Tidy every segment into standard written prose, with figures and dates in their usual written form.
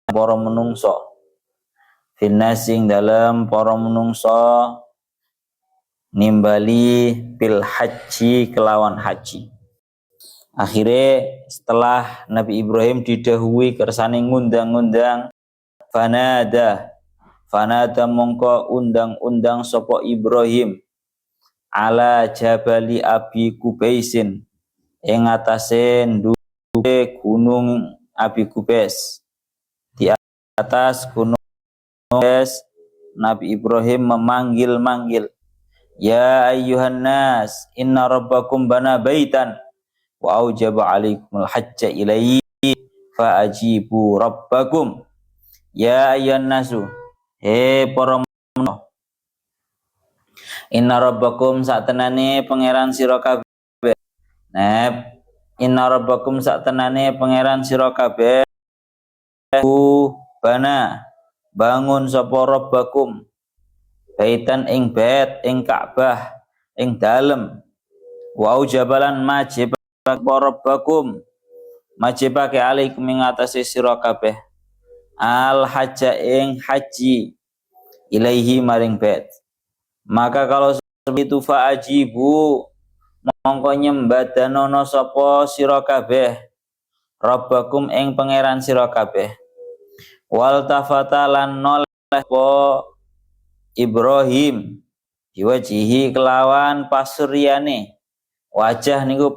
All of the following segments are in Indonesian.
para menungso, finnasing dalam para menungso, nimbali bil haji kelawan haji. Akhirnya setelah Nabi Ibrahim didahului kersane ngundang-undang, fanada mongko undang-undang sapa Ibrahim ala jabali Abi Kubaisin ing atase nduwe gunung Abi Kubais. Di atas gunung Kubais Nabi Ibrahim memanggil-manggil, ya ayyuhan nas inna rabbakum bana baitan wa aujaba alaikumul hajja ilaihi fa ajibu rabbakum. Ya ayyuhan nasu, he para manusia, inna rabbakum satenane pangeran sira kabeh. Inna rabbakum satenane pangeran sira kabeh bana bangun sapa rabbakum baitan ing bait ing Ka'bah ing dalem wa aujabalan majib rabbakum majibake alaikum ing atase sira kabeh al hajja ing haji ilaihi maring bait. Maka kalau seperti itu fa ajibu mongko nyembadanono sapa sira kabeh rabbakum ing pangeran sira kabeh. Wal tafata lan noleh po Ibrahim diwajihi kelawan pasuryane. Wajah niku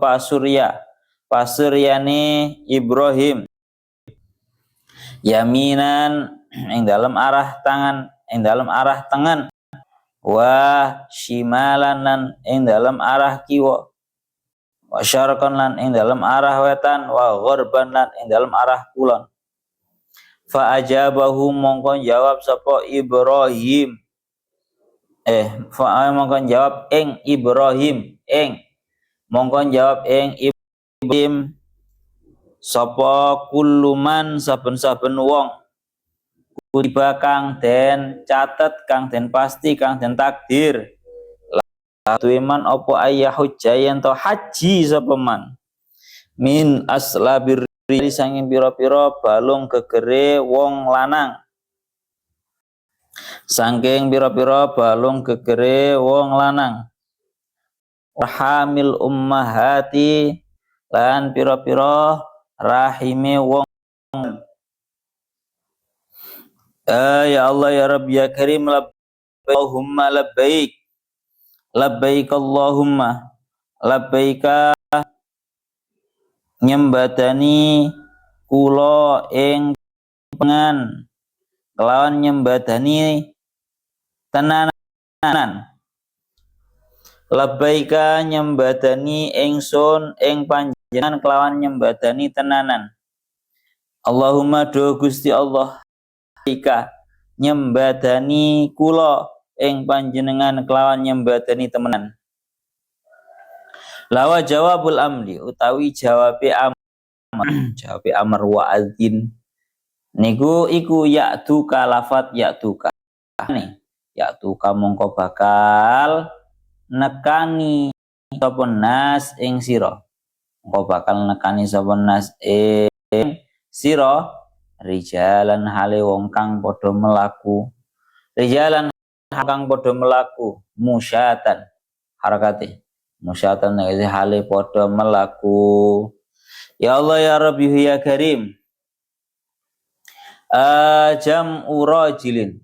pasuryane Ibrahim yaminan ing dalam arah tangan wa shimalan lan ing dalam arah kiwa wa syarqan lan ing dalam arah wetan wa gharban lan ing dalam arah kulon. Fa ajabahu mongko jawab sapa Ibrahim mongko jawab ing Ibrahim mongko jawab ing Ibrahim sapa kulluman saben-saben wong kutiba kang den catet kang den pasti kang den takdir latu iman apa ayah hujjayan to haji sapa man min aslabir sanging pira-pira balung gegere wong lanang saking pira-pira balung gegere wong lanang hamil ummahati lan pira-pira rahime wong. Ya Allah ya Rabbi ya Karim labbaik Allahumma labbaik labbaik Allahumma labbaika nyembadani kula ing pengan kelawan nyembadani tenanan labbaika nyembadani ingsun ing panjenengan kelawan nyembadani tenanan. Allahumma do Gusti Allah ika nyembadani kula ing panjenengan kelawan nyembadani temenan. Lawa jawabul amri utawi jawabe amr wa adzin niku iku ya'tuka lafat ya'tuka ya'tuka mongko bakal nekani sapa nas ing sira mongko bakal nekani sapa nas ing sira rijalan hale wong kang padha melaku rijalan kang padha melaku musyatan harakate musyatan hale padha melaku. Ya Allah ya Rabbi ya Karim jam'u rajilin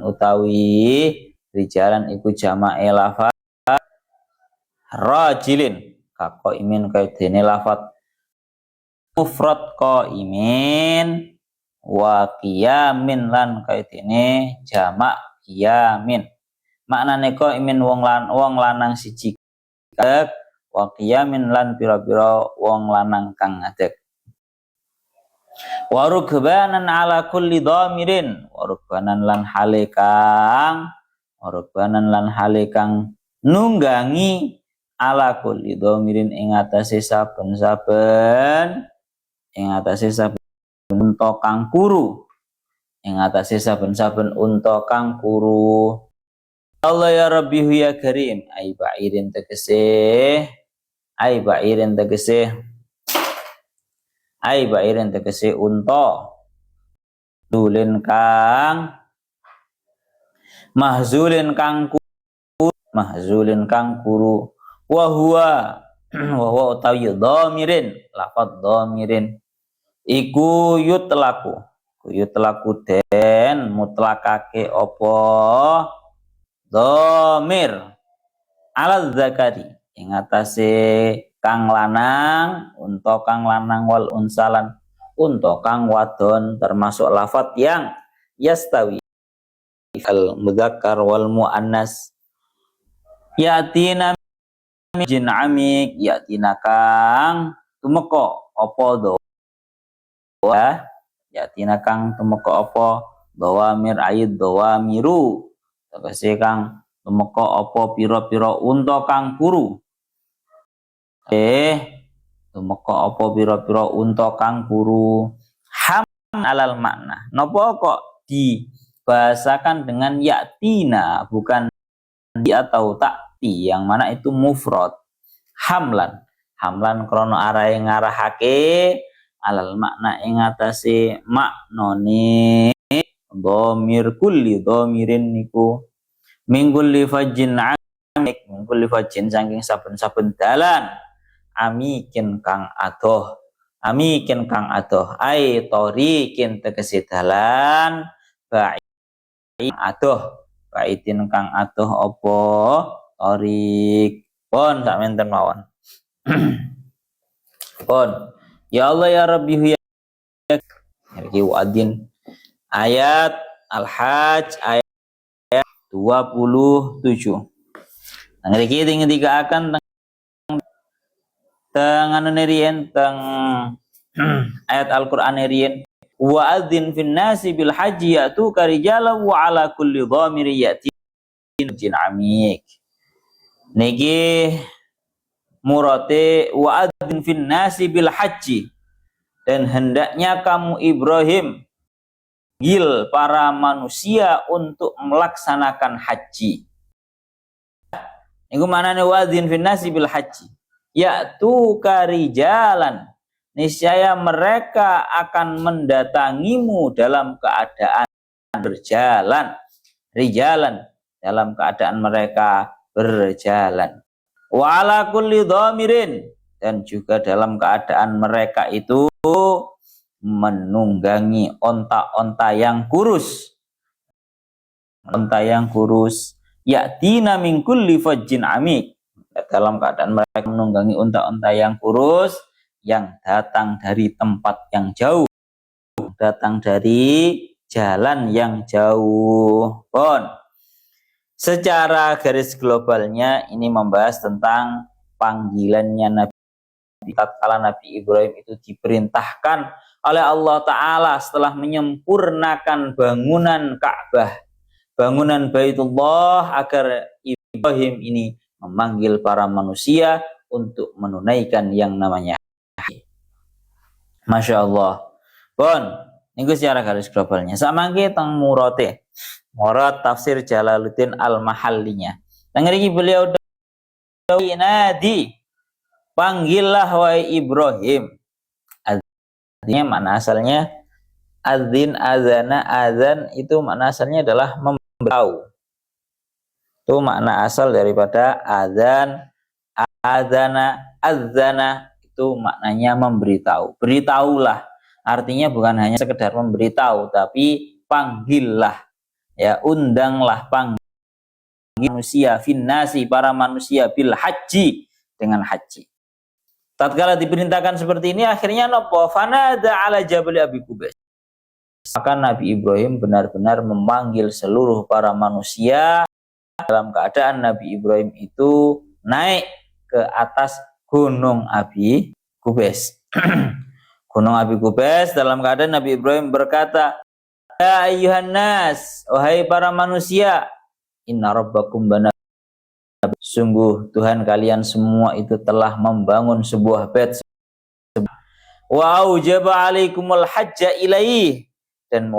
utawi rijalan iku jama'e lafaz rajilin kako imin kaya dene lafaz mufrad qaimin wa qiyamin lan kaya dene jamak qiyamin. Maknane qaimin wong lanang siji wa qiyamin lan pira-pira wong lanang kang ngadeg. Wa rukbanan ala kulli dhamirin wa rukbanan lan hale kang nunggangi ala kulli dhamirin ing atase saben-saben unta kang kuru Allah ya Rabbi ya Karim ai ba'irin tegese unta Mahzulin kang kuru wa huwa utawi dhamirin lafadz dhamirin iku yutlaku den mutlakake apa dhamir ala zakari ing atase kang lanang unta kang lanang wal unsalan unta kang wadon termasuk lafadz yang yastawi al mudzakkar wal muannas yatina jin amik yatina kang tumeka apa yatina kang tumeka apa dawamir ayid dawamiru tegese kang tumeka apa pira-pira unta kang kuru tumeka apa pira-pira unta kang kuru ham alal makna napa kok dibahasakan dengan yatina bukan di atau takti yang mana itu mufrad hamlan krono arahe ngarahake alal makna ing atase maknane dhamir kulli dhamirin niku minggul li fajin amik minggul li fajin saking saben-saben dalan amikin kang adoh ai torikin tegese dalan ba'i adoh baitin kang adoh apa torik pon sak menten mawon pon ya Allah ya Rabbi ya iki wadin ayat Al-Hajj ayat 27 ngriki tiga akan teng anu nerien teng ayat Al-Qur'an nerien wa adzin fin nasi bil haji yatu karijala wa ala kulli dhamiri yati jin amik niki murate wa adzin fin nasi bil haji dan hendaknya kamu Ibrahim gil para manusia untuk melaksanakan haji niku manane wa adzin fin nasi bil haji yatu karijalan niscaya mereka akan mendatangimu dalam keadaan berjalan rijalan dalam keadaan mereka berjalan wa ala kulli dhamirin dan juga dalam keadaan mereka itu menunggangi onta-onta yang kurus yatina min kulli fajjin amik dalam keadaan mereka menunggangi onta-onta yang kurus yang datang dari tempat yang jauh, datang dari jalan yang jauh. Pon. Secara garis globalnya ini membahas tentang panggilannya Nabi tatkala Nabi Ibrahim itu diperintahkan oleh Allah Ta'ala setelah menyempurnakan bangunan Ka'bah, bangunan Baitullah agar Ibrahim ini memanggil para manusia untuk menunaikan yang namanya Masya Allah. Bon, ini secara garis globalnya. Sama kita murate, murad tafsir Jalaluddin Al-Mahallinya. Tengeri beliau nadi, panggillah wahai Ibrahim. Artinya mana asalnya? Adzin, azana, azan itu makna asalnya adalah memberitahu. Itu makna asal daripada azan, azana, azana. Itu maknanya memberitahu. Beritahulah. Artinya bukan hanya sekedar memberitahu, tapi panggillah. Ya, undanglah, panggil manusia finnasi para manusia bil haji dengan haji. Tatkala diperintahkan seperti ini akhirnya nopo fanada ala jabal Abi Qubais. Maka Nabi Ibrahim benar-benar memanggil seluruh para manusia dalam keadaan Nabi Ibrahim itu naik ke atas Gunung Abi Qubais. Gunung Abi Qubais dalam keadaan Nabi Ibrahim berkata, ya ayyuhan nas, wahai para manusia, inna rabbakum bana, sungguh Tuhan kalian semua itu telah membangun sebuah bait wa aujaba alaikumul hajja ilaih, dan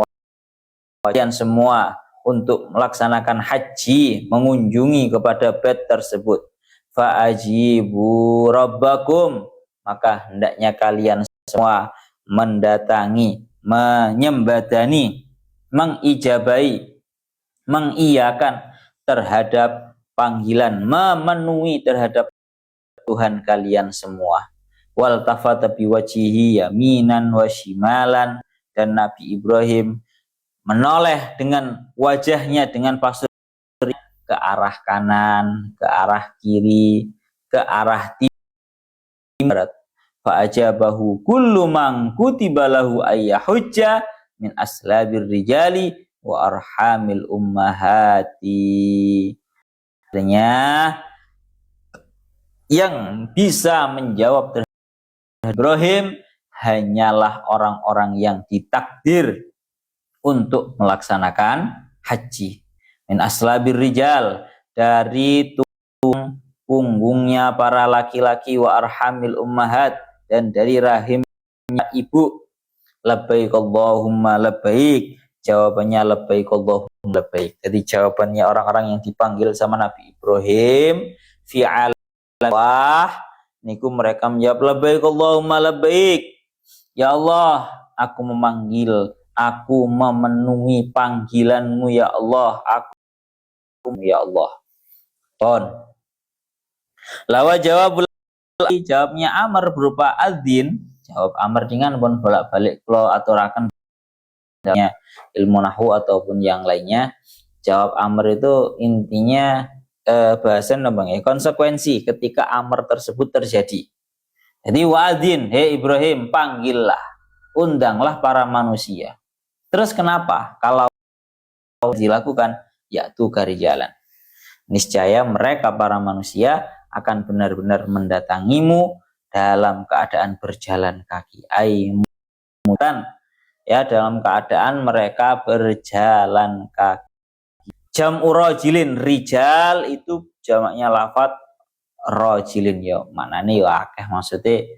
kalian semua untuk melaksanakan haji mengunjungi kepada bait tersebut. Fa'ajibu rabbakum, maka hendaknya kalian semua mendatangi menyembadani, mengijabai, mengiyakan terhadap panggilan, memenuhi terhadap Tuhan kalian semua. Wal tafata biwajhihi yaminan wa shimalan, dan Nabi Ibrahim menoleh dengan wajahnya, dengan pasir ke arah kanan, ke arah kiri, ke arah timur. Fa ajabahu kullu man kutiba lahu ayyahujja min aslabir rijali wa arhamil ummahati. Artinya yang bisa menjawab terhadap Ibrahim hanyalah orang-orang yang ditakdir untuk melaksanakan haji. Min aslabir rijal, dari tulang punggungnya para laki-laki, wa arhamil ummahat, dan dari rahimnya ibu. Labbaik Allahumma labbaik, jawabannya labbaik Allahumma labbaik. Jadi jawabannya orang-orang yang dipanggil sama Nabi Ibrahim fi alam niku mereka menjawab labbaik Allahumma labbaik. Ya Allah, aku memanggil, aku memenuhi panggilanmu ya Allah, aku ya Allah. Ton. Lawa jawabnya Amr berupa adzin. Jawab Amr dengan pun bolak-balik kalau aturakan ilmu nahwu ataupun yang lainnya. Jawab Amr itu intinya bahasan Bang ya, konsekuensi ketika amr tersebut terjadi. Jadi wa'adzin, hei Ibrahim, panggillah, undanglah para manusia. Terus kenapa? Kalau dilakukan, yaitu kari jalan. Niscaya mereka para manusia akan benar-benar mendatangimu dalam keadaan berjalan kaki. Mutan, ya, dalam keadaan mereka berjalan kaki. Jam'u rajilin, rijal itu jamaknya lafadz rajilin ya, maknanya ya akeh, maksudnya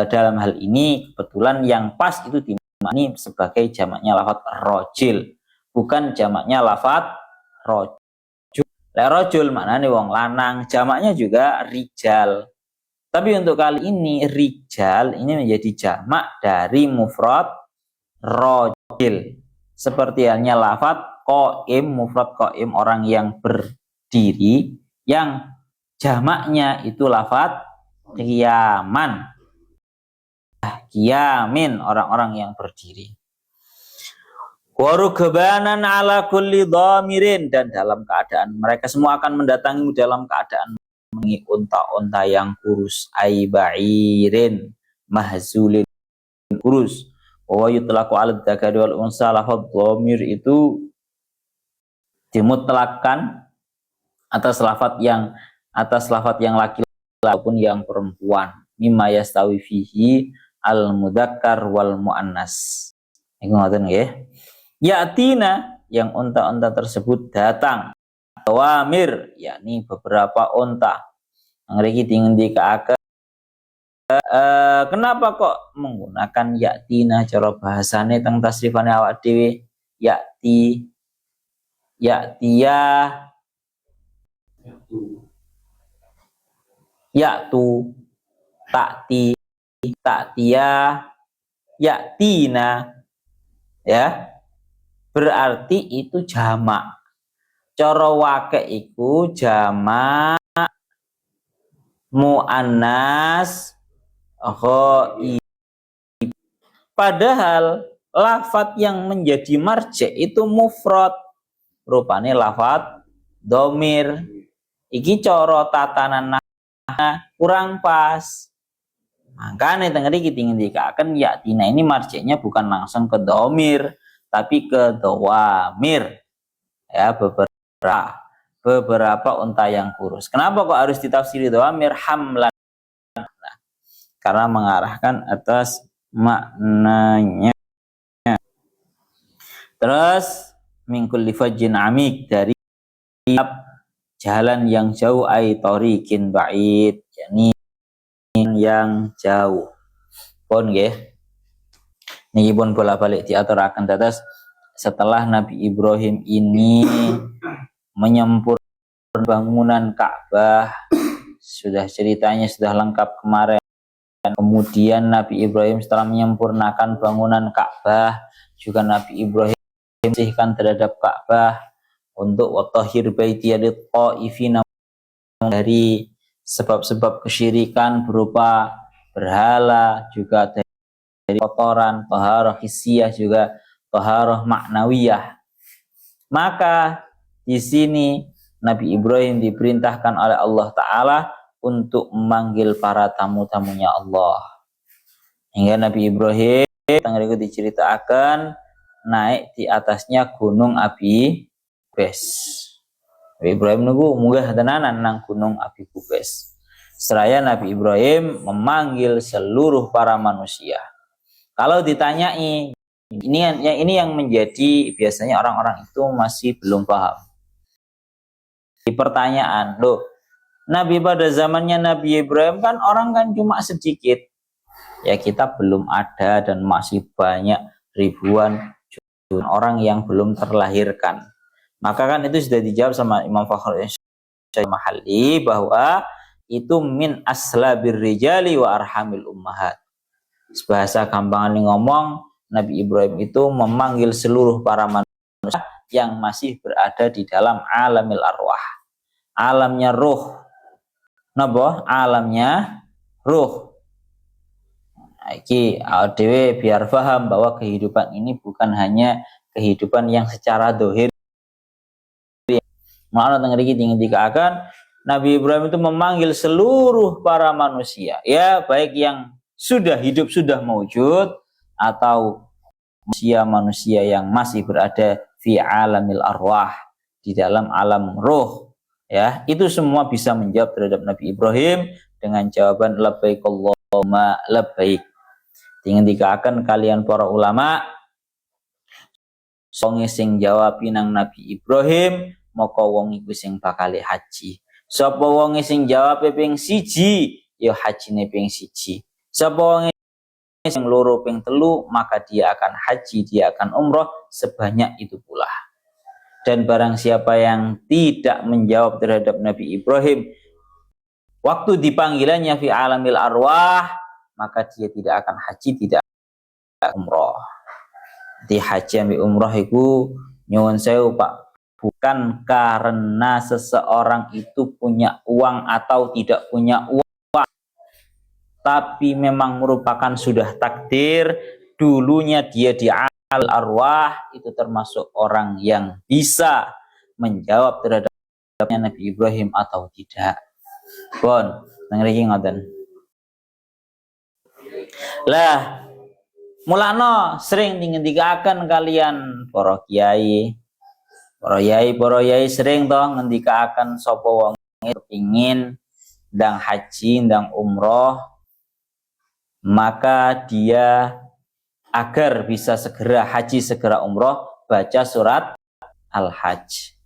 dalam hal ini kebetulan yang pas itu dimaknai sebagai jamaknya lafadz rajil, bukan jamaknya lafadz rajul. Rajul maknanya wong lanang, jamaknya juga rijal. Tapi untuk kali ini rijal ini menjadi jamak dari mufrad rajil. Seperti halnya lafadz qaim, mufrad qaim orang yang berdiri, yang jamaknya itu lafadz qiyaman. Qiyamin, orang-orang yang berdiri. Warugbanan ala kulli dhamirin, dan dalam keadaan mereka semua akan mendatangimu dalam keadaan mengi unta-unta yang kurus, aiba'irin mahzulin, kurus. Wa yutlaqu 'ala dzakari wal unsa, lafadz dhamir itu dimutlakkan atas lafadz yang laki-laki maupun yang perempuan. Mimma yastawi fihi al mudzakkar wal muannas. Iku ngoten nggih. Yatina, yang unta-unta tersebut datang. Awamir, yakni beberapa unta. Ngriki dingendikaken kenapa kok menggunakan yatina cara bahasane teng tasrifane awak dhewe? Yati, yatia, yatu, takti, taktia, yatina, ya, berarti itu jamak. Cara wake iku jamak muannas ghaib. Padahal lafadz yang menjadi marji itu mufrad, rupane lafadz dhamir. Iki cara tatanan kurang pas. Makanya tengah kita ngendikaken yatina ini marjinya bukan langsung ke dhamir, tapi ke dhawamir. Ya, beberapa unta yang kurus. Kenapa kok harus ditafsiri dhawamir? Hamlan, karena mengarahkan atas maknanya. Terus mingkul lifajin amik, dari jalan yang jauh, ay tariqin ba'id, yakni yang jauh. Pun nggih. Niki pun bolak-balik diaturaken dados setelah Nabi Ibrahim ini menyempurnakan bangunan Ka'bah, sudah ceritanya sudah lengkap kemarin. Kemudian Nabi Ibrahim setelah menyempurnakan bangunan Ka'bah, juga Nabi Ibrahim membersihkan terhadap Ka'bah untuk watahhir baiti lit-taifina, dari sebab-sebab kesyirikan berupa berhala, juga dari kotoran, taharah hissiyah, juga taharah maknawiyah. Maka di sini Nabi Ibrahim diperintahkan oleh Allah Ta'ala untuk memanggil para tamu-tamunya Allah. Hingga Nabi Ibrahim tanggal diceritakan naik di atasnya gunung Abi Kubes. Nabi Ibrahim nunggu munggah tenanan nang gunung Abi Kubes. Seraya Nabi Ibrahim memanggil seluruh para manusia. Kalau ditanyai, ini yang menjadi biasanya orang-orang itu masih belum paham. Di pertanyaan, loh, Nabi pada zamannya Nabi Ibrahim kan orang kan cuma sedikit. Ya kita belum ada dan masih banyak ribuan orang yang belum terlahirkan. Maka kan itu sudah dijawab sama Imam Fakhruddin Mahalli bahwa itu min aslabir rijali wa arhamil ummahat. Bahasa gampang ngomong, Nabi Ibrahim itu memanggil seluruh para manusia yang masih berada di dalam alamil arwah, alamnya ruh. Napa? Alamnya ruh. Iki dewe biar paham bahwa kehidupan ini bukan hanya kehidupan yang secara dohir. Malah tengeri dikatakan Nabi Ibrahim itu memanggil seluruh para manusia, ya baik yang sudah hidup, sudah mewujud, atau manusia-manusia yang masih berada fi alamil arwah, di dalam alam roh, ya itu semua bisa menjawab terhadap Nabi Ibrahim dengan jawaban labbaik Allahumma labbaik. Ingin dikatakan kalian para ulama songe sing jawab nang Nabi Ibrahim maka wong iku sing bakal haji. Sapa wong sing jawab ping 1 ya hajine ping 1. Sapa wong sing loro ping 3 maka dia akan haji, dia akan umroh sebanyak itu pula. Dan barang siapa yang tidak menjawab terhadap Nabi Ibrahim waktu dipanggilannya fi alamil arwah, maka dia tidak akan haji, tidak akan umroh. Di haji ambil umroh itu nyuwun sewu Pak, bukan karena seseorang itu punya uang atau tidak punya uang, tapi memang merupakan sudah takdir dulunya dia di alam arwah itu termasuk orang yang bisa menjawab terhadap Nabi Ibrahim atau tidak. Bon, ngerti ngoten. Lah, mulano sering ngendikaken kalian para kiai. Para yai sering toh ngendikaken sapa wong kepingin ndang haji, ndang umroh, maka dia agar bisa segera haji, segera umroh, baca surat Al-Hajj.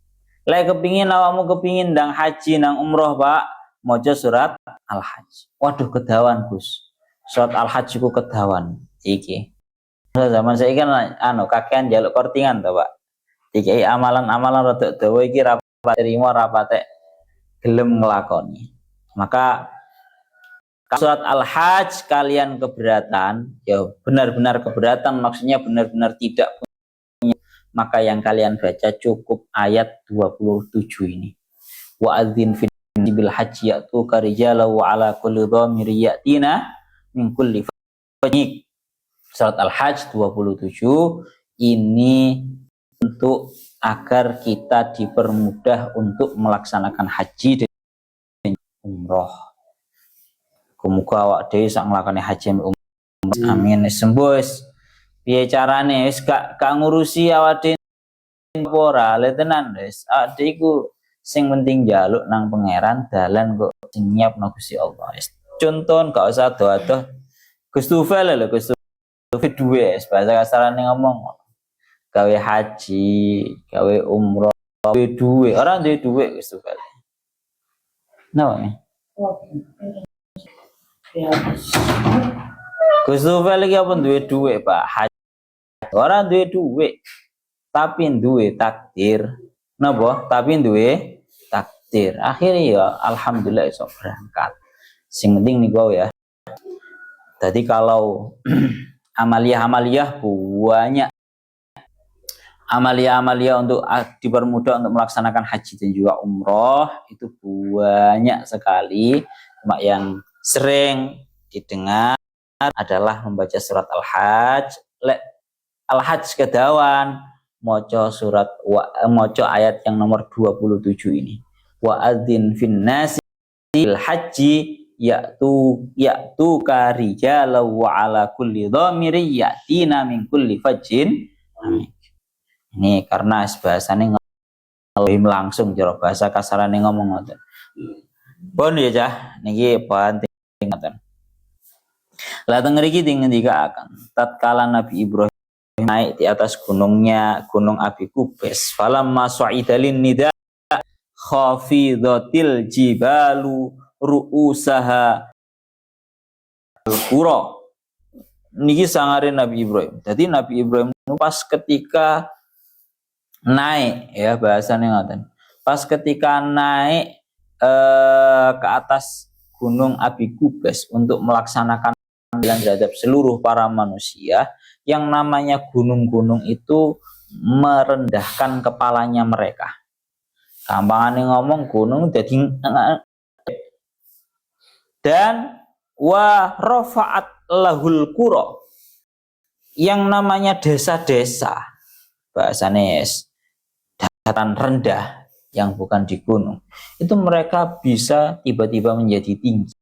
Lek kepingin awakmu kepingin ndang haji, ndang umroh, Pak, maca surat Al-Hajj. Waduh kedawan, Gus. Surat Al-Hajj ku kedawan iki. Zaman saya kan kakean jaluk kortingan to, Pak. Iki amalan-amalan rada dawa iki rapat terima rapate gelem nglakoni. Maka surat Al-Hajj kalian keberatan, ya benar-benar keberatan, maksudnya benar-benar tidak punya, maka yang kalian baca cukup ayat 27 ini. Wa adzin fil hajji ya'tuka rijalan wa ala kulli dhamir ya'tina min kulli fajik. Surat Al-Hajj 27 ini untuk agar kita dipermudah untuk melaksanakan haji dan umroh. Muga awak dhewe sak nglakoni haji dan umroh. Amin. Sembus. Piye carane wis gak ngurusi awak dhewe ora le tenan wis. Ade iku sing penting njaluk nang pangeran dalan kok sing nyiapno Gusti Allah. Contoh gak usah doa-doa. Gus Tufel lho, Gus Tufel duwe bahasa kasarane ngomong gawe haji, gawe umroh, gawe duwe, orang duwe duwe Gus Tufel. No. Gus Tufel iki apa duwe duwe, Pak? Haji. Orang duwe duwe tapi duwe takdir. Napa? Tapi duwe takdir. Akhirnya ya alhamdulillah iso berangkat. Sing penting niku ya. Jadi kalau amaliyah-amaliyah banyak, amalia-amalia untuk dipermudah untuk melaksanakan haji dan juga umroh itu banyak sekali. Cuma yang sering didengar adalah membaca surat Al-Hajj. Al-Hajj kedawan moco ayat yang nomor 27 ini. Wa adzin fin nasi bil haji ya'tu karijalan wa ala kulli dhamiri ya'tina min kulli fajjin. Ini karena bahasane ngelim langsung jero bahasa kasarane ngomong ngoten. Pun ya cah niki penting ngoten. Lah teng mriki dingendikaken tatkala Nabi Ibrahim naik di atas gunungnya Gunung Abi Kubais, falamma su'idalin nida khafidatil jibalu ru'usaha al-qura. Niki sangare Nabi Ibrahim. Jadi Nabi Ibrahim pas ketika naik ya bahasanya ngoten. Pas ketika naik ke atas Gunung Abi Kubais untuk melaksanakan panggilan terhadap seluruh para manusia, yang namanya gunung-gunung itu merendahkan kepalanya mereka. Gampangane ngomong gunung jadi dan wa rafa'at lahul qura, yang namanya desa-desa bahasanya dataran rendah yang bukan di gunung itu mereka bisa tiba-tiba menjadi tinggi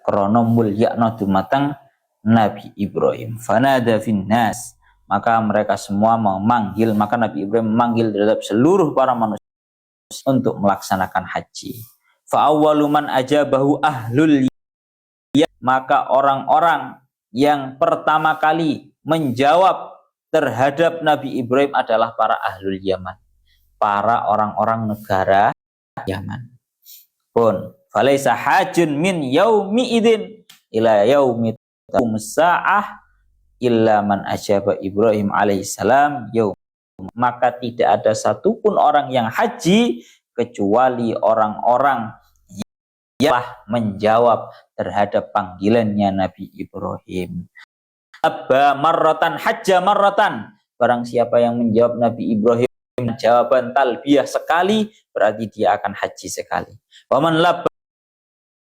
karena mulyakna dumateng Nabi Ibrahim. Fanada finnas, maka mereka semua memanggil, maka Nabi Ibrahim memanggil terhadap seluruh para manusia untuk melaksanakan haji. Fa awwalu man ajabahu ahlul yaman, maka orang-orang yang pertama kali menjawab terhadap Nabi Ibrahim adalah para ahlul Yaman, para orang-orang negara Yaman. Pun falaisa hajun min yaumi idin ila yaumi sa'ah illa man ajaba Ibrahim alaihissalam yaum. Maka tidak ada satupun orang yang haji kecuali orang-orang yang menjawab terhadap panggilannya Nabi Ibrahim. Abba marratan hajja marratan, barang siapa yang menjawab Nabi Ibrahim jawaban talbiyah sekali, berarti dia akan haji sekali. Wa man labba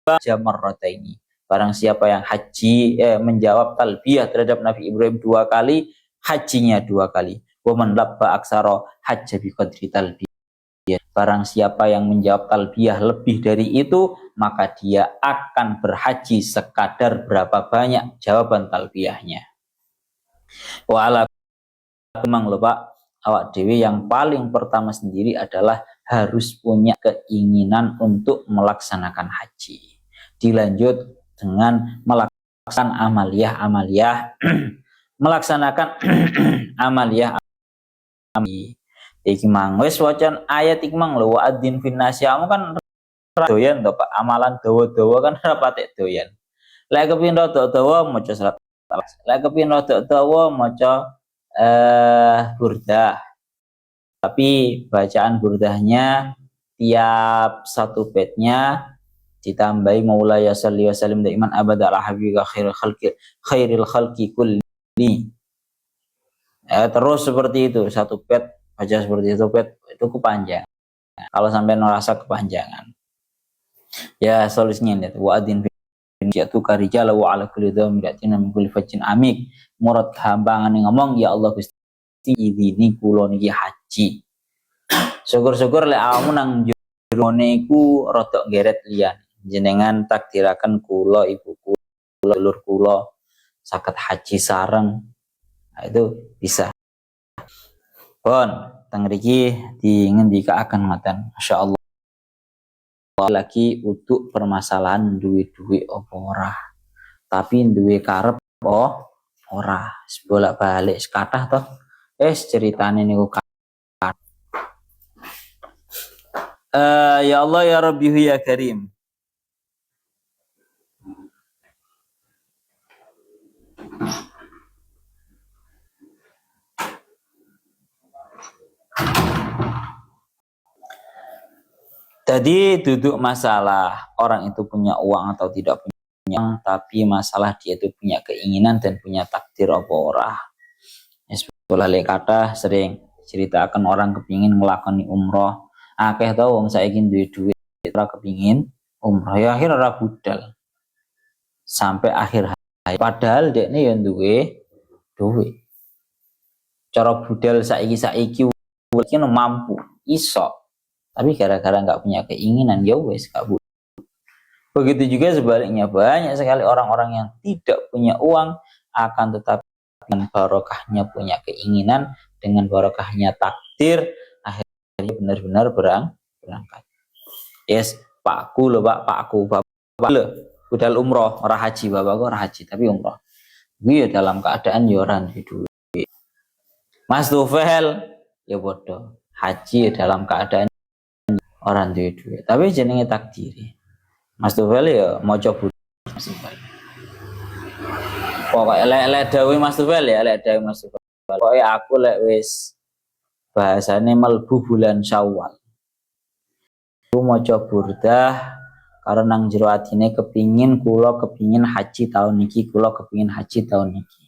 hajja marrataini, barang siapa yang haji menjawab talbiyah terhadap Nabi Ibrahim 2 kali, hajinya 2 kali. Wa man labba aksara hajja bi qadri talbiyah, barang siapa yang menjawab talbiyah lebih dari itu, maka dia akan berhaji sekadar berapa banyak jawaban talbiyahnya. Wa ala memang lho Pak, awak dewi yang paling pertama sendiri adalah harus punya keinginan untuk melaksanakan haji. Dilanjut dengan melaksanakan amaliyah melaksanakan amaliyah. Iki mang wis wacan ayat iki mang lho, adzin finnasi, kamu kan doyan to Pak, amalan dawa-dawa kan ora patek doyan. Lek kepin rada dawa maca surat Al-Asr, lek kepin rada dawa maca burdah. Tapi bacaan burdahnya tiap satu baitnya ditambahi maulaya shalli wa sallim daiman abada ala habibika khairil khalqi kulli. Terus seperti itu, satu bait baca seperti itu, bait itu kepanjang. Kalau sampai merasa kepanjangan, ya solusinya lihat wa adin yaitu karijala wa ala kulli dhamiratin min kulli fajjin amik. Murad hambangan ngomong, ya Allah Gusti ini kula niki haji. Syukur-syukur lek awakmu nang jero niku rada ngeret liyan. Jenengan takdiraken kula ibu kula lur kula saged haji sareng. Nah, itu bisa. Pun teng mriki dingendikaaken ngoten, masyaallah. Lagi untuk permasalahan duwe-duwe apa ora. Tapi duwe karep ora. Bolak-balik kathah toh. Ceritane niku ya Allah ya Rabbi ya Karim. Jadi duduk masalah orang itu punya uang atau tidak punya tapi masalah dia itu punya keinginan dan punya takdir apa ora. Sekolah kata sering ceritakan orang kepingin ngelakoni umroh, akeh tau wong saiki duwe duit ora kepingin umroh, ya akhir ora budal sampai akhir hayat, padahal dekne ya duwe duit. Cara budal saiki mampu iso, tapi gara-gara nggak punya keinginan ya wes gak budal. Begitu juga sebaliknya, banyak sekali orang-orang yang tidak punya uang akan tetapi dengan barokahnya punya keinginan, dengan barokahnya takdir, akhirnya benar-benar berangkat. Yes, pakku loh pak, pakku bapak loh, budal umroh, orang haji, bapakku orang haji tapi umroh. Gue dalam keadaan yoran duit. Mas Tufel ya bodoh, haji dalam keadaan orang duit, tapi jenenge takdiri. Mas Tufel ya mau coba Mas Tufel. Pokoknya lek dawe Mas Tufel ya, lek dawe Mas Tufel. Pokoknya aku lek wis bahasane melbu bulan Syawal. Aku mau coba burdah karena nang jero atine kepingin haji tahun niki, kula kepingin haji tahun niki.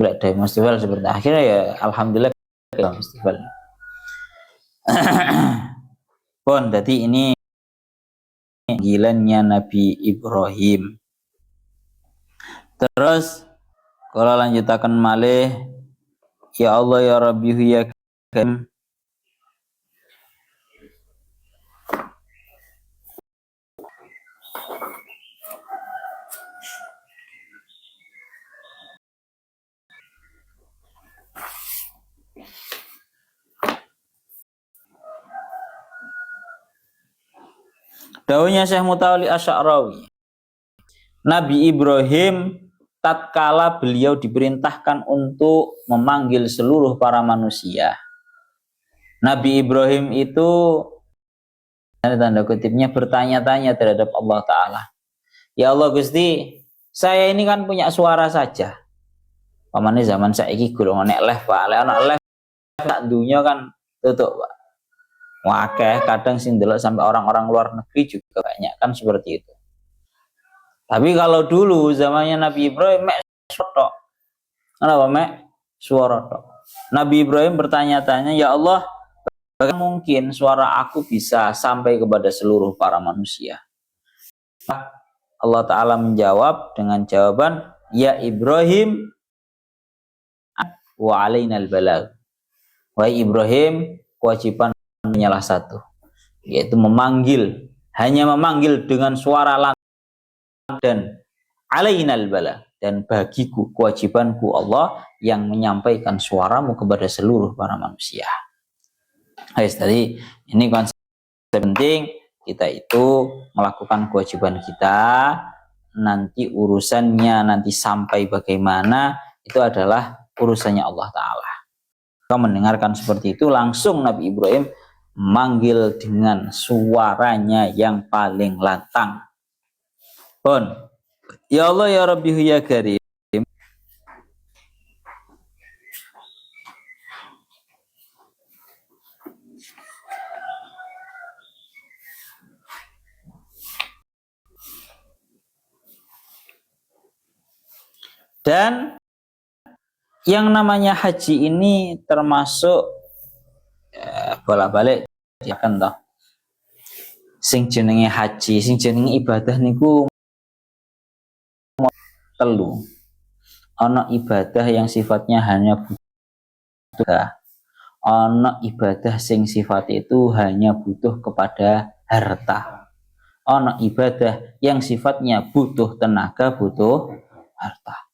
Lek dawe Mas Tufel seperti akhirnya ya alhamdulillah Mas Tufel. Pun jadi ini panggilannya Nabi Ibrahim. Terus kalau lanjutakan malih, ya Allah ya Rabbi ya Karim, dawuhnya Syekh Mutawalli Asy'arawi, Nabi Ibrahim tatkala beliau diperintahkan untuk memanggil seluruh para manusia. Nabi Ibrahim itu tanda kutipnya bertanya-tanya terhadap Allah Ta'ala. Ya Allah Gusti, saya ini kan punya suara saja. Pamane zaman saiki golongan nek leh Pak, lek ana leh sak dunya kan tutup Pak. Wakeh kadang sing delok sampai orang-orang luar negeri juga banyak kan seperti itu. Tapi kalau dulu zamannya Nabi Ibrahim mek suara. Kenapa mek suara tok? Nabi Ibrahim bertanya-tanya, ya Allah, bagaimana mungkin suara aku bisa sampai kepada seluruh para manusia? Allah Ta'ala menjawab dengan jawaban, ya Ibrahim wa alainal balagh. Wahai Ibrahim, kewajiban hanyalah satu, yaitu memanggil, hanya memanggil dengan suara lantang, dan alainal balagh, dan bagiku kewajibanku Allah yang menyampaikan suaramu kepada seluruh para manusia. Guys, tadi ini konsep penting, kita itu melakukan kewajiban kita, nanti urusannya nanti sampai bagaimana itu adalah urusannya Allah Ta'ala. Kita mendengarkan seperti itu, langsung Nabi Ibrahim manggil dengan suaranya yang paling lantang. Pun, ya Allah ya Rabbi ya Karim, dan yang namanya haji ini termasuk bolak-balik ya kan toh. Sing jenenge haji, sing jenenge ibadah niku telu. Ana ibadah yang sifatnya hanya butuh, ana ibadah sing sifat itu hanya butuh kepada harta, ana ibadah yang sifatnya butuh tenaga, butuh harta.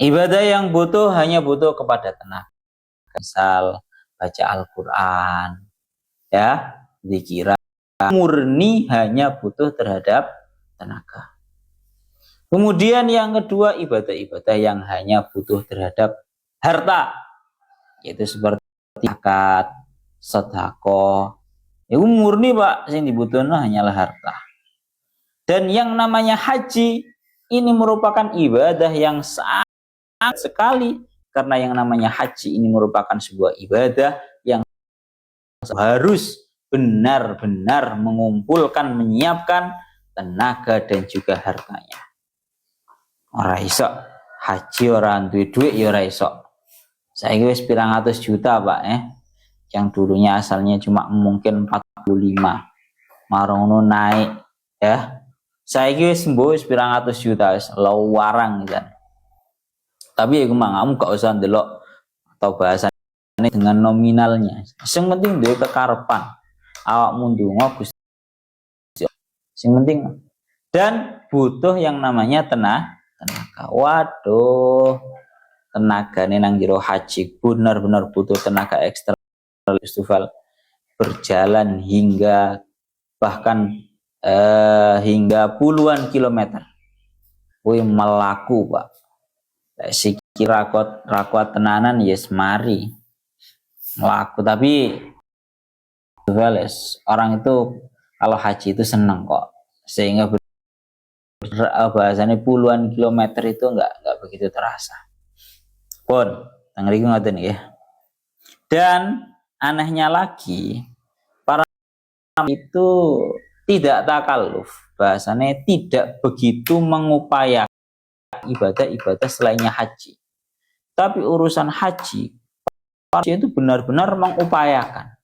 Ibadah yang butuh hanya butuh kepada tenaga, misal baca Al-Quran, ya, zikir murni hanya butuh terhadap tenaga. Kemudian yang kedua, ibadah-ibadah yang hanya butuh terhadap harta, yaitu seperti zakat, sedekah. Itu murni Pak, yang dibutuhkan hanyalah harta. Dan yang namanya haji ini merupakan ibadah yang sangat sekali, karena yang namanya haji ini merupakan sebuah ibadah yang harus benar-benar mengumpulkan, menyiapkan tenaga dan juga hartanya. Ora iso haji ora duwe duit ya ora iso. Saiki wis pirang atus juta, Pak, yang dulunya asalnya cuma mungkin 45. Marung ngono naik ya. Saiki wis mbuh wis pirang atus juta wis lawarang kan. Tapi ya kamu gak usah ndelok atau bahasanya dengan nominalnya. Yang penting duwe kekarepan. Awakmu ndonga Gusti. Yang penting dan butuh yang namanya tenaga. Waduh, tenaga nih nang jero haji benar-benar butuh tenaga ekstra. Festival berjalan hingga bahkan hingga puluhan kilometer. Wih melaku, Pak. Sikir rakuat tenanan yes mari melaku, tapi orang itu kalau haji itu seneng kok, sehingga bahasanya puluhan kilometer itu nggak begitu terasa. Pun tangriku ngoten ya. Dan anehnya lagi, para itu tidak takalluf, bahasanya tidak begitu mengupayakan ibadah-ibadah selainnya haji. Tapi urusan haji itu benar-benar mengupayakan.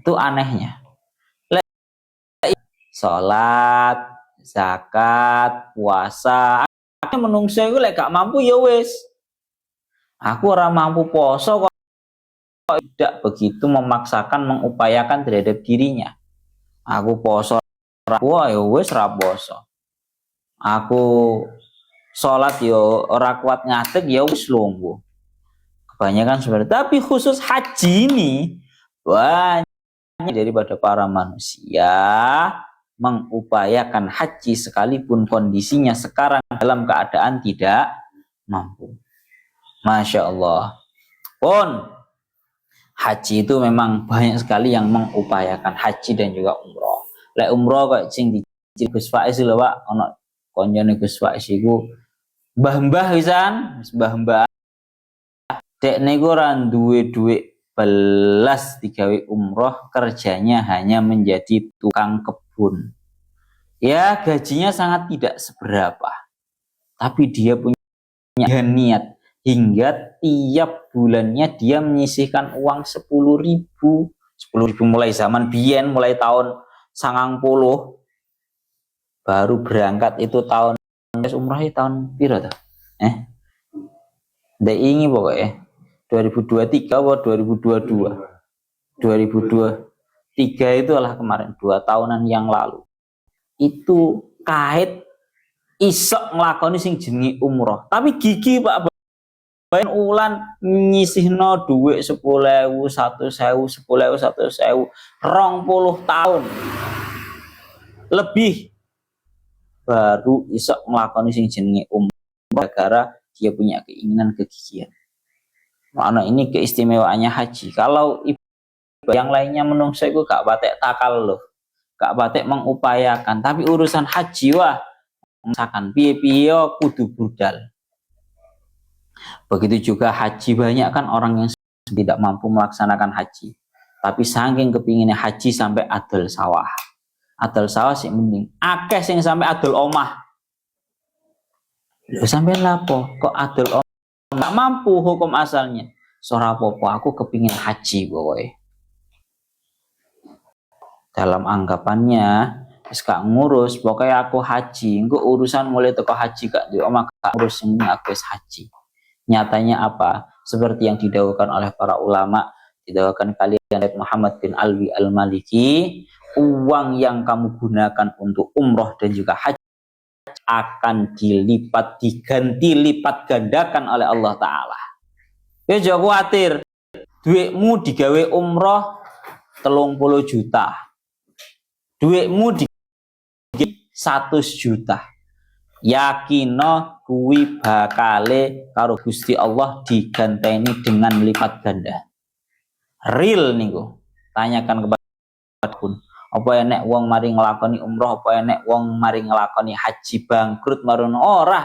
Itu anehnya. Salat, zakat, puasa, menungso iku lek gak mampu ya wis. Aku ora mampu poso kok tidak begitu memaksakan mengupayakan terhadap dirinya. Aku poso wah ya wis ra poso. Aku salat yo ora kuat ngadeg ya wis lungguh. Kebanyakan seperti itu. Tapi khusus haji ini banyak daripada para manusia mengupayakan haji sekalipun kondisinya sekarang dalam keadaan tidak mampu. Masya Allah. Pun haji itu memang banyak sekali yang mengupayakan haji dan juga umroh. Lek umroh kok sing di Gus Faiz lho Pak, ono konjone Gus Faiz iku mbah-mbah pisan, mbah-mbah. Dek niku ora duwe dhuwit belas digawe umroh, kerjanya hanya menjadi tukang kebun. Ya gajinya sangat tidak seberapa, tapi dia punya niat hingga tiap bulannya dia menyisihkan uang 10.000 mulai zaman biyen, mulai tahun 90 baru berangkat itu tahun umrah tahun piro tuh? Ndak ingi pokoknya 2023 atau 2022. 2023 itu adalah kemarin 2 tahunan yang lalu. Itu kait isok nglakoni sing jenenge umroh. Tapi gigi Pak bayan ulan nyisihno dhuwit 10.000, 1.000, 10.000, 1.000, 20 tahun. Lebih baru isok nglakoni sing jenenge umroh gara dia punya keinginan kegigihan. Mana ini keistimewaannya haji. Kalau yang lainnya menungso itu gak patek takalluf, gak patek mengupayakan. Tapi urusan haji wah, misalkan piye-piye kudu budal. Begitu juga haji, banyak kan orang yang tidak mampu melaksanakan haji. Tapi saking kepinginnya haji sampai adol sawah. Adol sawah sih mending. Akeh sing sampai adol omah. Lho sampai lapo kok adol omah? Gak mampu hukum asalnya. Sora popo aku kepingin haji pokoknya. Dalam anggapannya wis gak ngurus, pokoknya aku haji. Engko urusan mulai teko haji gak di omah gak ngurus, ini aku wis haji. Nyatanya apa? Seperti yang didawuhkan oleh para ulama, didawuhkan kalian Muhammad bin Alwi Al-Maliki, uang yang kamu gunakan untuk umroh dan juga haji akan dilipat, diganti lipat gandakan oleh Allah Ta'ala. Ya jangan khawatir, duitmu digawe umroh 30 juta, duitmu digawe 100 juta, yakino kuwi bakale karo Gusti Allah diganteni dengan lipat ganda. Real niku. Tanyakan kepada pun. Apa enek wong mari nglakoni umroh, apa enek wong mari nglakoni haji bangkrut marono ora.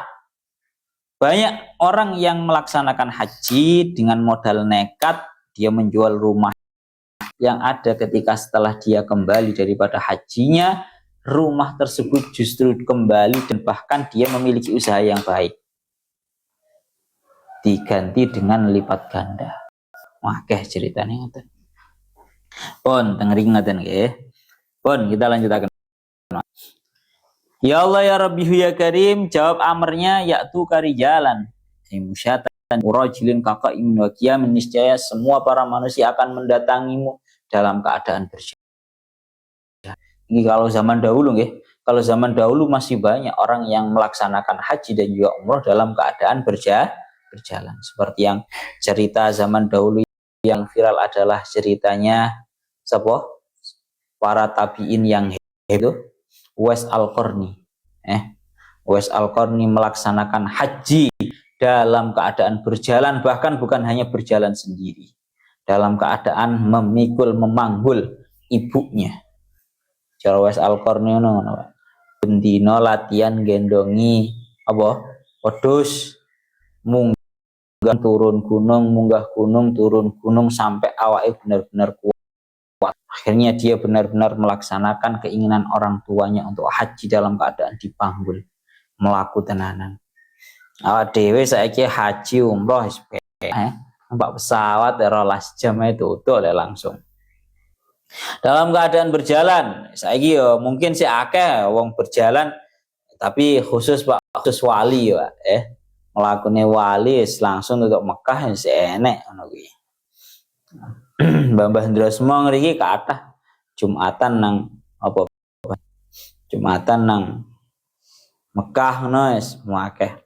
Banyak orang yang melaksanakan haji dengan modal nekat, dia menjual rumah yang ada ketika setelah dia kembali daripada hajinya, rumah tersebut justru kembali dan bahkan dia memiliki usaha yang baik. Diganti dengan lipat ganda. Wakeh ceritanya ngoten. Pun tengeri ngaten nggih. Pun kita lanjutaken. Ya Allah ya Rabbi ya Karim, jawab amarnya yaitu karijalan. Musyatan urajilin kakak imin wakia meniscaya semua para manusia akan mendatangimu dalam keadaan berjalan. Ini kalau zaman dahulu nggih. Kalau zaman dahulu masih banyak orang yang melaksanakan haji dan juga umroh dalam keadaan berjalan. Seperti yang cerita zaman dahulu yang viral adalah ceritanya siapa? Para tabiin yang itu Uwais Al-Qarni. Uwais Al-Qarni melaksanakan haji dalam keadaan berjalan, bahkan bukan hanya berjalan sendiri. Dalam keadaan memikul, memanggul ibunya. Cara Uwais Al-Qarni ngono. Bendino latihan gendongi apa? Wedhus munggah turun gunung turun gunung sampai awake benar-benar kuat. Akhirnya dia benar-benar melaksanakan keinginan orang tuanya untuk haji dalam keadaan dipanggul, melaku tenanan. Awak dhewe saiki haji umroh numpak pesawat 12 jam itu utuh langsung. Dalam keadaan berjalan, saiki yo mungkin si akeh wong berjalan tapi khusus Pak khusus wali ya, mlakune wali langsung untuk Mekah wis enek ngono kuwi. Mbah Ndrosmo ngriki kathah Jumatan nang apa? Jumatan nang Mekah ngono wis akeh.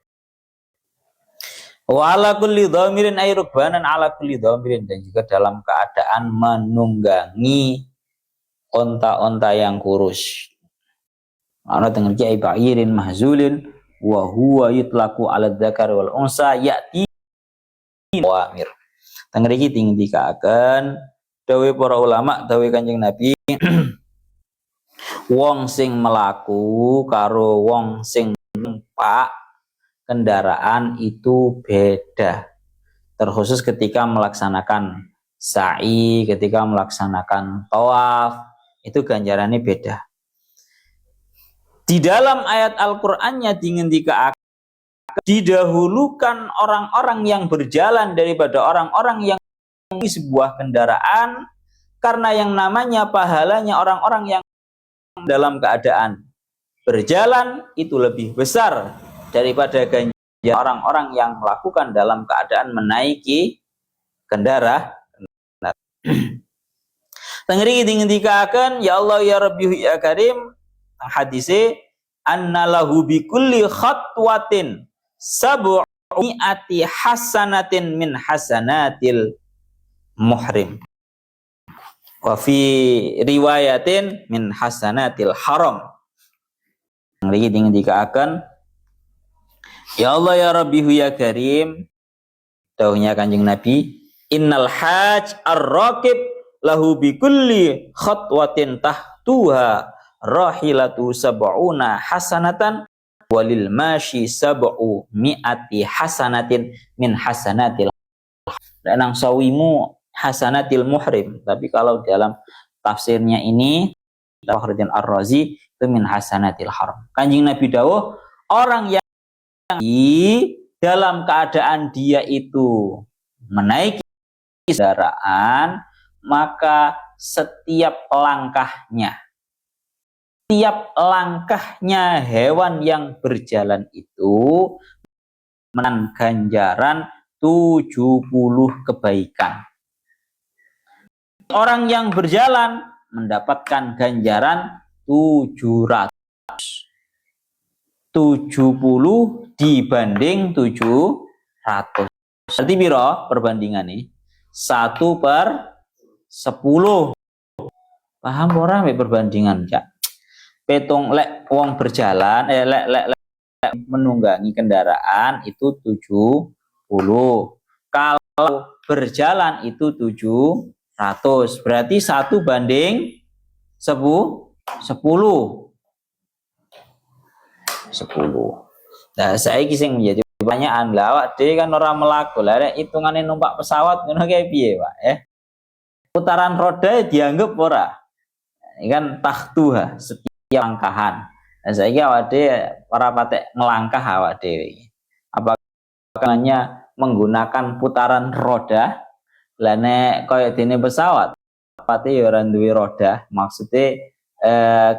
Wa ala kulli dhamirin ay rukbanan ala kulli dhamirin, dan juga dalam keadaan menunggangi onta-onta yang kurus. Ana tengeri ay ba'irin mahzulin wa huwa yutlaqu ala dzakar wal unsa ya'ti wamir. Tengeri iki dikaaken dawuh para ulama, dawuh Kanjeng Nabi wong sing melaku karo wong sing numpak kendaraan itu beda. Terkhusus ketika melaksanakan sa'i, ketika melaksanakan tawaf, itu ganjarannya beda. Di dalam ayat Al-Qur'annya dingendikaken didahulukan orang-orang yang berjalan daripada orang-orang yang memiliki sebuah kendaraan, karena yang namanya pahalanya orang-orang yang dalam keadaan berjalan itu lebih besar daripada ganjaran orang-orang yang melakukan dalam keadaan menaiki kendaraan. Tengeri dingendikaken ya Allah ya Rabbi ya Karim, hadise annalahu bi kulli khatwatin sab'ati hasanatin min hasanatil muhrim wa fi riwayatin min hasanatil haram. Tengeri dingendikaken ya Allah ya Rabbi ya Karim, dawuhnya Kanjeng Nabi, innal hajj ar-raqib lahu bi kulli khatwatin tahtuha rahilatu sab'una hasanatan walil mashi sab'u mi'ati hasanatin min hasanatil. Dan nang sawimu hasanatil muhrim, tapi kalau dalam tafsirnya ini Fakhruddin Ar-Razi itu min hasanatil haram. Kanjeng Nabi dawuh orang yang dalam keadaan dia itu menaiki kendaraan, maka setiap langkahnya hewan yang berjalan itu menang ganjaran 70 kebaikan. Orang yang berjalan mendapatkan ganjaran 700. 70 dibanding 700. Berarti piro perbandingan nih? 1/10. Paham ora mek perbandingan, Cak? Petung lek wong berjalan lek menunggangi kendaraan itu 70. Kalau berjalan itu 700. Berarti 1/10. 10. Nah, saiki sing menjadi pertanyaan lah, awak dhewe kan ora melaku. Lah nek hitungane numpak pesawat ngono kae piye, Pak? Putaran roda dianggap ora. Ini kan tahtuha, setiap langkahan. Dan saiki awak dhewe ora patek ngelangkah awak dhewe. Apakah hanya menggunakan putaran roda? Lah nek koyo dene pesawat, pate ya ora duwe roda. Maksudnya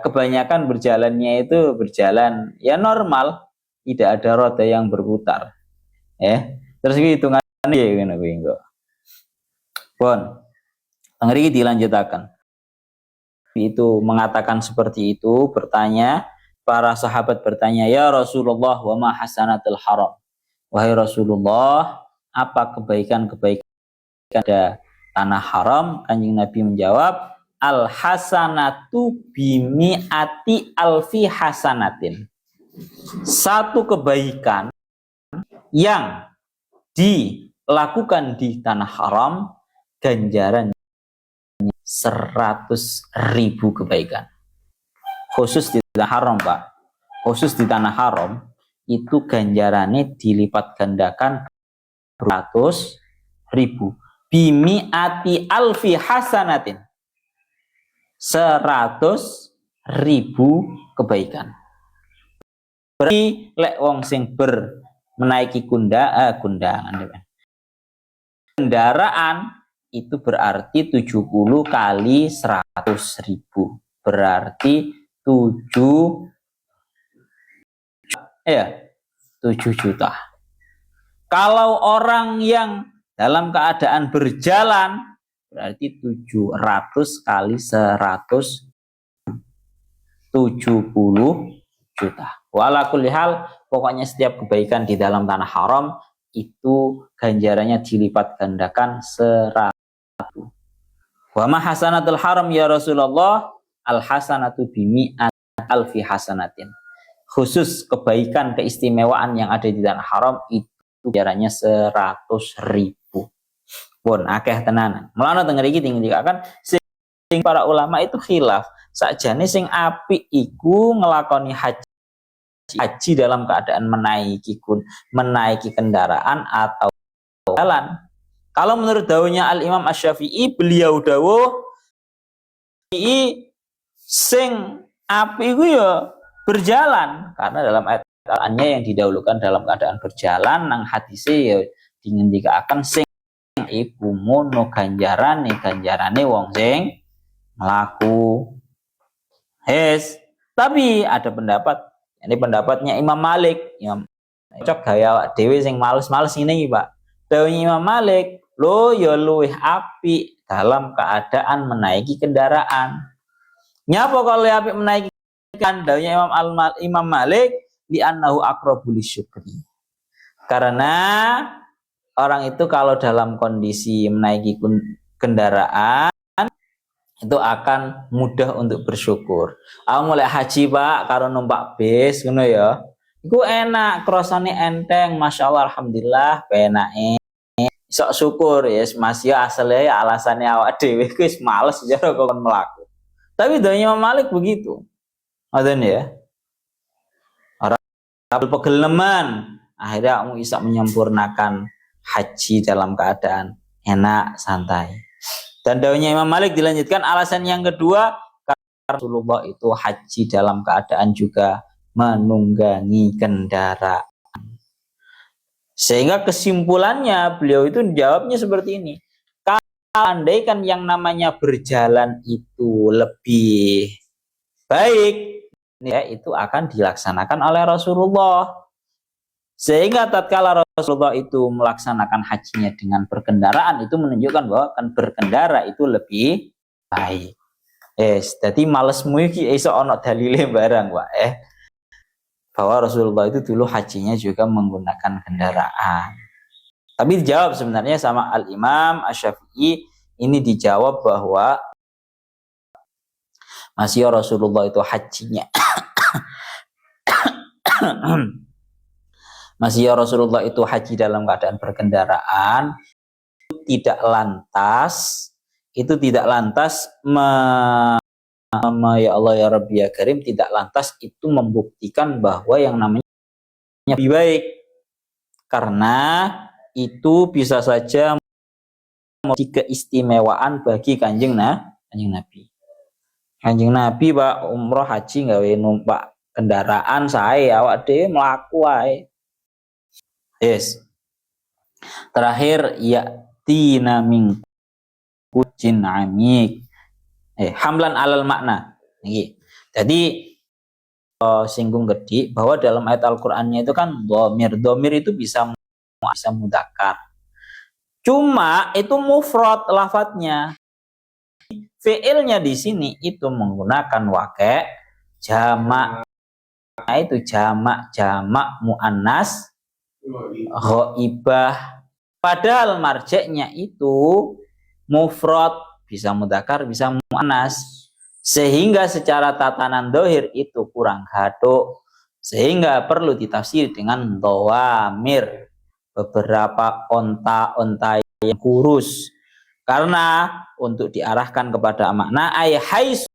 kebanyakan berjalannya itu berjalan ya normal, tidak ada roda yang berputar. Terus hitungan ya ngono kuwi engko. Pun. Tengeri dilanjutakan. Itu mengatakan seperti itu, bertanya, para sahabat bertanya, "Ya Rasulullah, wa ma hasanatul haram?" Wahai Rasulullah, apa kebaikan-kebaikan ada tanah haram? Kanjeng Nabi menjawab, "Al hasanatu bimi'ati alfi hasanatin." Satu kebaikan yang dilakukan di tanah haram, ganjaran 100.000 kebaikan. Khusus di tanah haram, Pak. Khusus di tanah haram itu ganjarannya dilipat gandakan 100.000. Bimi'ati alfi hasanatin. 100.000 kebaikan. Berarti lek wong sing menaiki kendaraan itu berarti 70 kali 100.000. Berarti 7 juta. Kalau orang yang dalam keadaan berjalan berarti 700 kali 100 70 juta. Walakul hal, pokoknya setiap kebaikan di dalam tanah haram itu ganjarannya dilipat gandakan 100. Wa ma hasanatul haram ya Rasulullah, al hasanatu bimi'at alfi hasanatin. Khusus kebaikan keistimewaan yang ada di tanah haram itu ganjarannya 100.000. Pun akeh tenanan. Mulane teng mriki dikatakan sing para ulama itu khilaf. Sakjane sing apik iku ngelakoni haji dalam keadaan menaiki kendaraan atau jalan. Kalau menurut dawuhnya Al-Imam Asy-Syafi'i, beliau dawuh sing apik iku ya berjalan, karena dalam ayat-ayatnya yang didahulukan dalam keadaan berjalan nang hadise ya dingendikaken sing iku mono ganjarane wong sing mlaku. Tapi ada pendapat, ini pendapatnya Imam Malik. Cocok gaya dhewe sing males-males ngene iki, Pak. Dawuhnya Imam Malik, lo ya luwih apik dalam keadaan menaiki kendaraan. Nyapa kalau apik menaiki kendaraan? Dawuhnya Imam Malik, li annahu aqrabu lisyukri. Karena orang itu kalau dalam kondisi menaiki kendaraan itu akan mudah untuk bersyukur. Aku mulai haji, Pak, karo numpak bis ngono ya. Iku enak, krasane enteng, masyaallah, alhamdulillah, penake. Sok syukur ya, masih asale ya alasannya awak dhewe wis males jare kok mlaku. Tapi doanya Imam Malik begitu. Ngoten ya. Ora pegeleman, akhirnya kamu bisa menyempurnakan haji dalam keadaan enak, santai. Dan daunnya Imam Malik dilanjutkan alasan yang kedua, karena Rasulullah itu haji dalam keadaan juga menunggangi kendaraan. Sehingga kesimpulannya beliau itu jawabnya seperti ini. Kalau andaikan yang namanya berjalan itu lebih baik, ya itu akan dilaksanakan oleh Rasulullah. Sehingga tatkala Rasulullah itu melaksanakan hajinya dengan berkendaraan, itu menunjukkan bahwa kan berkendara itu lebih baik. Jadi malesmu iki iso ana dalile barang, Pak. Bahwa Rasulullah itu dulu hajinya juga menggunakan kendaraan. Tapi dijawab sebenarnya sama Al-Imam Asy-Syafi'i, ini dijawab bahwa masih Rasulullah itu hajinya masih Rasulullah itu haji dalam keadaan berkendaraan, tidak lantas ya Allah ya Rabbi ya Karim, tidak lantas itu membuktikan bahwa yang namanya lebih baik, karena itu bisa saja menjadi keistimewaan bagi kanjeng Nabi. Kanjeng Nabi Pak umroh haji gawe numpak kendaraan sae, awak dhewe mlaku wae. Yes. Terakhir tina min kujin amik. Hamlan alal makna. Niki. Jadi singgung gede bahwa dalam ayat Al-Qur'annya itu kan dhamir. Dhamir itu bisa mudzakkar. Cuma itu mufrad lafadznya. Fi'ilnya di sini itu menggunakan wake jamak. Nah, itu jamak muannas ghaibah. Padahal marjeknya itu mufrad, bisa mudzakkar, bisa muannas. Sehingga secara tatanan dohir itu kurang haduk, sehingga perlu ditafsir dengan dhawamir, beberapa onta-onta yang kurus. Karena untuk diarahkan kepada makna ay haisu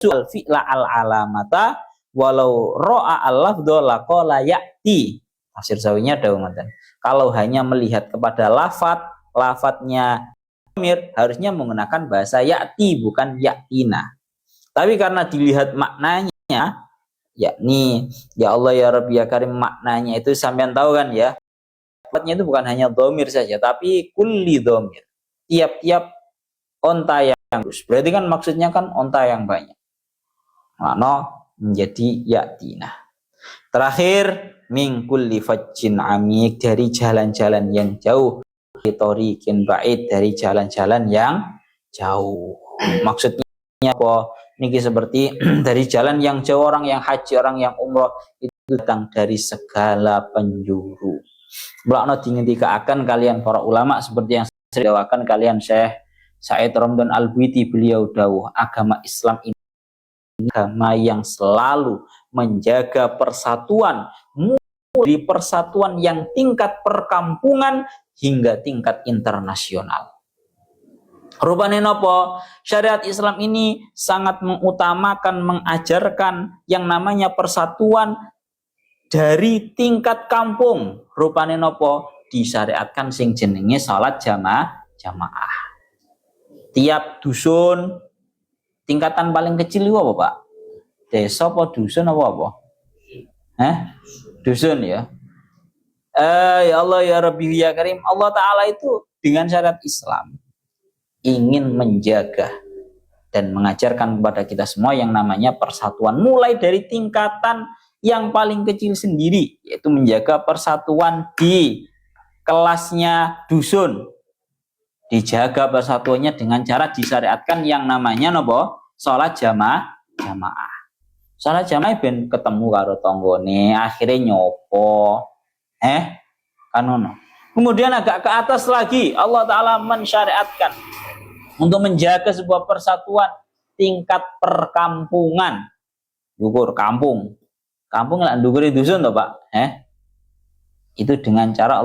al fi'la al alamata walau ro'a al lafdho laqala ya'ti. Tafsir sawinya dawuh ngoten. Kalau hanya melihat kepada lafadznya harusnya menggunakan bahasa ya'ti bukan ya'tina. Tapi karena dilihat maknanya, yakni ya Allah ya Rabbi ya Karim, maknanya itu sampean tahu kan ya, lafadznya itu bukan hanya dhamir saja, tapi kulli dhamir, tiap-tiap onta yang terus. Berarti kan maksudnya kan onta yang banyak. Makna menjadi ya'tina. Terakhir min kulli fajjin amik, dari jalan-jalan yang jauh, tariqin ba'id, dari jalan-jalan yang jauh. Maksudnya apa? Niki seperti dari jalan yang jauh, orang yang haji, orang yang umroh itu datang dari segala penjuru. Belakno dingendikaken kalian para ulama seperti yang saya dawakan kalian Syekh Said Ramdan Al-Buiti, beliau dawuh agama Islam ini agama yang selalu menjaga persatuan, mulai persatuan yang tingkat perkampungan hingga tingkat internasional. Rupane nopo? Syariat Islam ini sangat mengutamakan, mengajarkan yang namanya persatuan dari tingkat kampung. Rupane nopo? Disyariatkan sing jenenge salat jamaah. Tiap dusun, tingkatan paling kecil itu apa Pak? Desa apa dusun apa? Dusun ya. Ya Allah ya Rabbi ya Karim, Allah Ta'ala itu dengan syariat Islam ingin menjaga dan mengajarkan kepada kita semua yang namanya persatuan, mulai dari tingkatan yang paling kecil sendiri, yaitu menjaga persatuan di kelasnya dusun. Dijaga persatuannya dengan cara disyariatkan yang namanya nopo? Salat jamaah. Salat jamaah ben ketemu karo tanggane, akhirnya nyopo. Kanono. Kemudian agak ke atas lagi Allah Ta'ala mensyariatkan untuk menjaga sebuah persatuan tingkat perkampungan. Dukur kampung lah dukur dusun toh Pak. Itu dengan cara